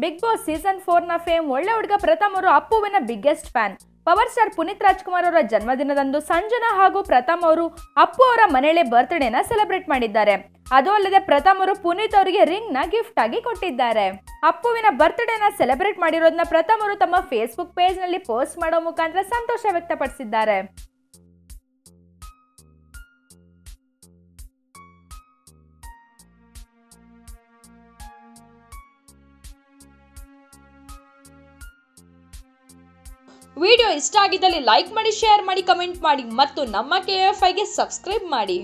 Big boss season 4 ನ fame ಒಳ್ಳೆ ಹುಡುಗ ಪ್ರಥಮ್ ಅವರು ಅಪ್ಪುವಿನ biggest fan. Power star Puneeth Rajkumar ಅವರ ಜನ್ಮದಿನದಂದು ಸಂಜನಾ ಹಾಗೂ ಪ್ರಥಮ್ ಅವರು ಅಪ್ಪು ಅವರ ಮನೆಯಲ್ಲೇ ಬರ್ತ್ಡೇನ ಸೆಲೆಬ್ರೇಟ್ ಮಾಡಿದ್ದಾರೆ. ಅದು ಅಲ್ಲದೆ ಪ್ರಥಮ್ ಅವರು ಪುನೀತ್ ಅವರಿಗೆ ರಿಂಗ್ ನ ಗಿಫ್ಟ್ ಆಗಿ ಕೊಟ್ಟಿದ್ದಾರೆ. ಅಪ್ಪುವಿನ ಬರ್ತ್ಡೇನ ಸೆಲೆಬ್ರೇಟ್ ಮಾಡಿರೋದನ್ನ ಪ್ರಥಮ್ ಅವರು ತಮ್ಮ ಫೇಸ್ಬುಕ್ ಪೇಜ್ ನಲ್ಲಿ ಪೋಸ್ಟ್ ಮಾಡೋ ಮುಖಾಂತರ ಸಂತೋಷ ವ್ಯಕ್ತಪಡಿಸಿದ್ದಾರೆ. ವಿಡಿಯೋ ಇಷ್ಟ ಆಗಿದ್ದಲ್ಲಿ ಲೈಕ್ ಮಾಡಿ, ಶೇರ್ ಮಾಡಿ, ಕಮೆಂಟ್ ಮಾಡಿ ಮತ್ತು ನಮ್ಮ KFIಗೆ ಸಬ್ಸ್ಕ್ರೈಬ್ ಮಾಡಿ.